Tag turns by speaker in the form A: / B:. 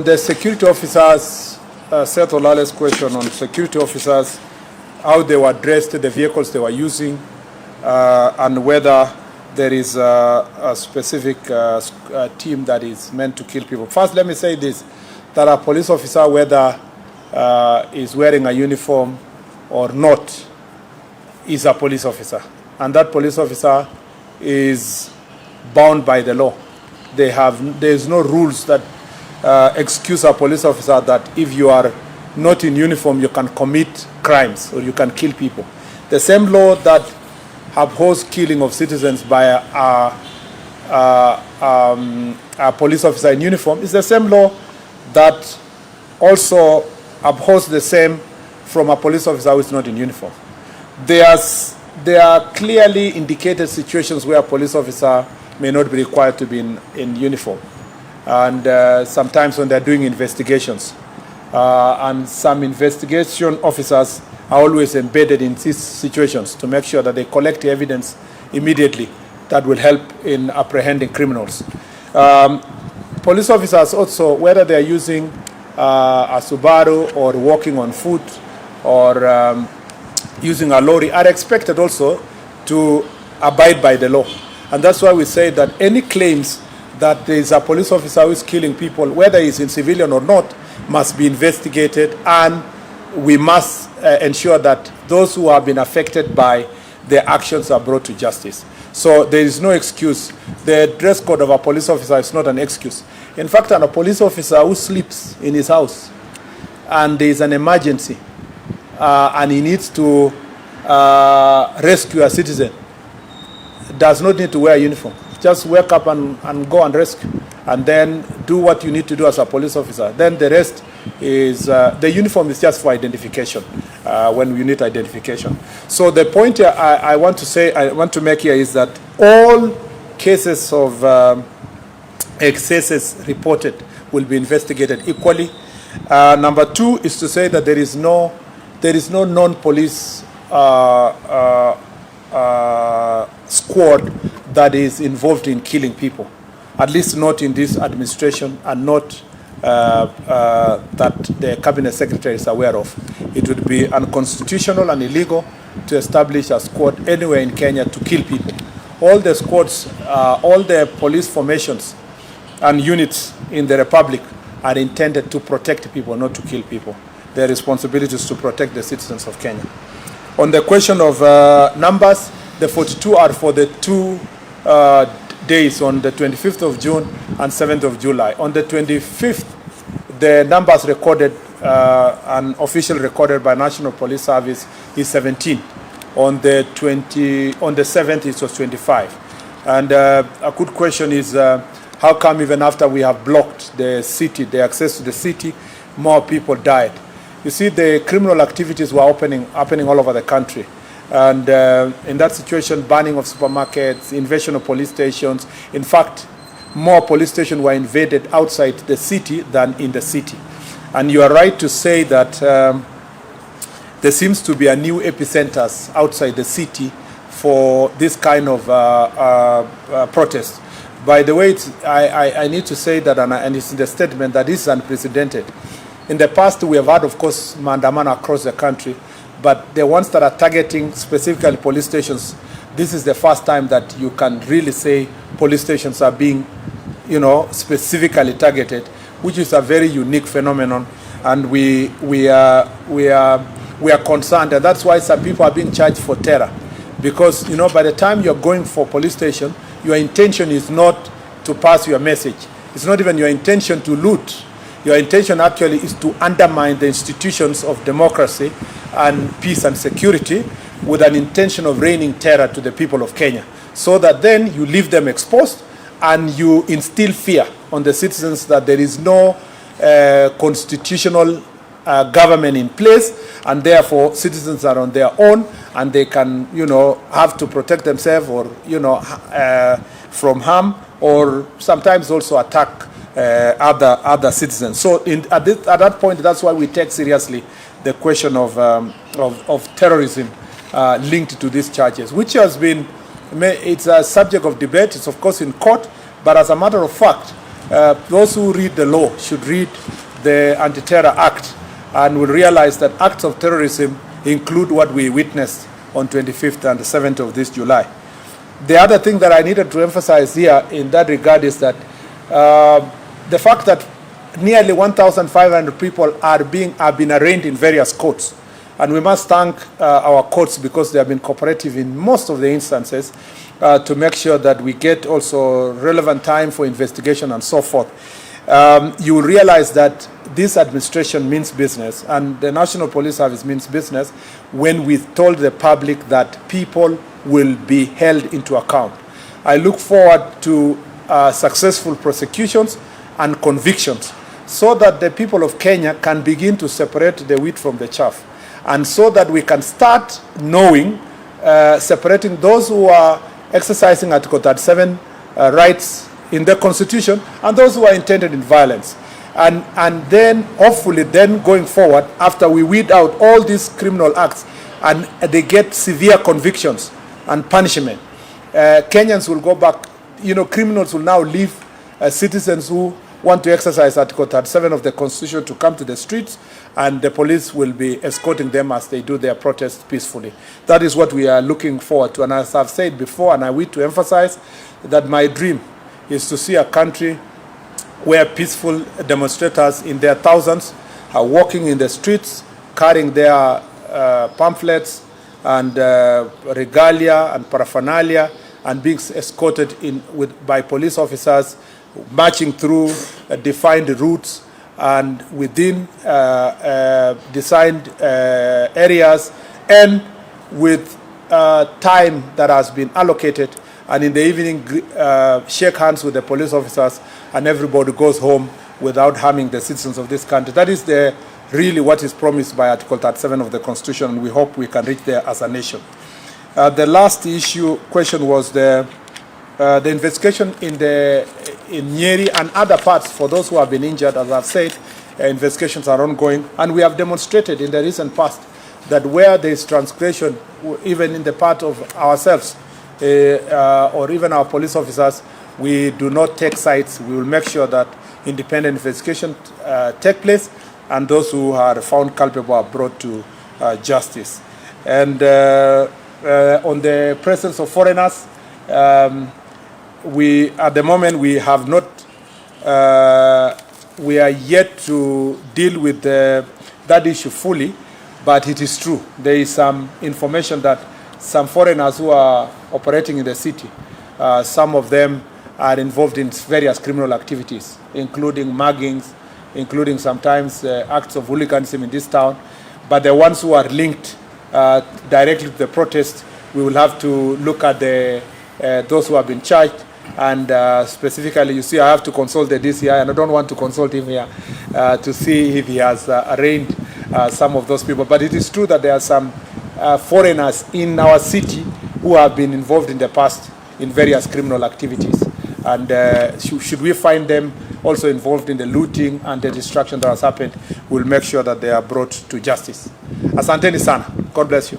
A: The security officers, Seth Olale's question on security officers, how they were dressed, the vehicles they were using, and whether there is a specific team that is meant to kill people. First, let me say this, that a police officer, whether is wearing a uniform or not, is a police officer. And that police officer is bound by the law. There's no rules that excuse a police officer that if you are not in uniform, you can commit crimes or you can kill people. The same law that upholds killing of citizens by a police officer in uniform is the same law that also upholds the same from a police officer who is not in uniform. There are clearly indicated situations where a police officer may not be required to be in uniform. And sometimes when they're doing investigations. And some investigation officers are always embedded in these situations to make sure that they collect evidence immediately that will help in apprehending criminals. Police officers also, whether they're using a Subaru or walking on foot or using a lorry, are expected also to abide by the law. And that's why we say that any claims that there is a police officer who is killing people, whether he's in civilian or not, must be investigated, and we must ensure that those who have been affected by their actions are brought to justice. So there is no excuse. The dress code of a police officer is not an excuse. In fact, a police officer who sleeps in his house and there is an emergency and he needs to rescue a citizen does not need to wear a uniform. Just wake up and go and rescue, and then do what you need to do as a police officer. Then the rest is, the uniform is just for identification, when you need identification. So the point here I want to make here is that all cases of excesses reported will be investigated equally. Number two is to say that there is no non-police squad that is involved in killing people, at least not in this administration, and not that the cabinet secretary is aware of. It would be unconstitutional and illegal to establish a squad anywhere in Kenya to kill people. All the squads, all the police formations and units in the republic are intended to protect people, not to kill people. Their responsibility is to protect the citizens of Kenya. On the question of numbers, the 42 are for the 2 days on the 25th of June and 7th of July. On the 25th, the numbers recorded, and official recorded by National Police Service is 17. On the 7th, it was 25. And a good question is, how come even after we have blocked the city, the access to the city, more people died? You see, the criminal activities were happening all over the country. And in that situation, banning of supermarkets, invasion of police stations. In fact, more police stations were invaded outside the city than in the city. And you are right to say that there seems to be a new epicenters outside the city for this kind of protest. By the way, I need to say that, and it's in the statement, that this is unprecedented. In the past, we have had, of course, maandamano across the country, but the ones that are targeting specifically police stations, this is the first time that you can really say police stations are being, specifically targeted, which is a very unique phenomenon, and we are concerned, and that's why some people are being charged for terror, because by the time you're going for police station, your intention is not to pass your message. It's not even your intention to loot. Your intention actually is to undermine the institutions of democracy and peace and security with an intention of raining terror to the people of Kenya, so that then you leave them exposed and you instill fear on the citizens that there is no constitutional government in place, and therefore citizens are on their own and they can, have to protect themselves or, from harm, or sometimes also attack other citizens. So at that point, that's why we take seriously the question of terrorism linked to these charges, which has been, it's a subject of debate. It's of course in court, but as a matter of fact, those who read the law should read the Anti-Terror Act and will realize that acts of terrorism include what we witnessed on 25th and the 7th of this July. The other thing that I needed to emphasize here in that regard is that the fact that nearly 1,500 people have been arraigned in various courts. And we must thank our courts because they have been cooperative in most of the instances to make sure that we get also relevant time for investigation and so forth. You will realize that this administration means business and the National Police Service means business when we told the public that people will be held into account. I look forward to successful prosecutions and convictions so that the people of Kenya can begin to separate the wheat from the chaff, and so that we can start knowing, separating those who are exercising Article 37 rights in the Constitution and those who are intended in violence. And then, hopefully, then going forward, after we weed out all these criminal acts and they get severe convictions and punishment, Kenyans will go back. You know, criminals will now leave citizens who want to exercise Article 37 of the Constitution to come to the streets, and the police will be escorting them as they do their protests peacefully. That is what we are looking forward to. And as I've said before, and I wish to emphasize, that my dream is to see a country where peaceful demonstrators in their thousands are walking in the streets, carrying their pamphlets and regalia and paraphernalia, and being escorted by police officers, marching through defined routes and within designed areas, and with time that has been allocated, and in the evening shake hands with the police officers, and everybody goes home without harming the citizens of this country. That is really what is promised by Article 37 of the Constitution, and we hope we can reach there as a nation. The last question was the investigation in Nyeri and other parts. For those who have been injured, as I've said, investigations are ongoing, and we have demonstrated in the recent past that where there is transgression, even in the part of ourselves or even our police officers, we do not take sides. We will make sure that independent investigation take place, and those who are found culpable are brought to justice. And on the presence of foreigners, at the moment we have not, we are yet to deal with that issue fully, but it is true. There is some information that some foreigners who are operating in the city, some of them are involved in various criminal activities, including muggings, including sometimes acts of hooliganism in this town. But the ones who are linked directly to the protest, we will have to look at those who have been charged. And specifically, you see, I have to consult the DCI, and I don't want to consult him here to see if he has arraigned some of those people. But it is true that there are some foreigners in our city who have been involved in the past in various criminal activities. And should we find them also involved in the looting and the destruction that has happened, we'll make sure that they are brought to justice. Asanteni sana. God bless you.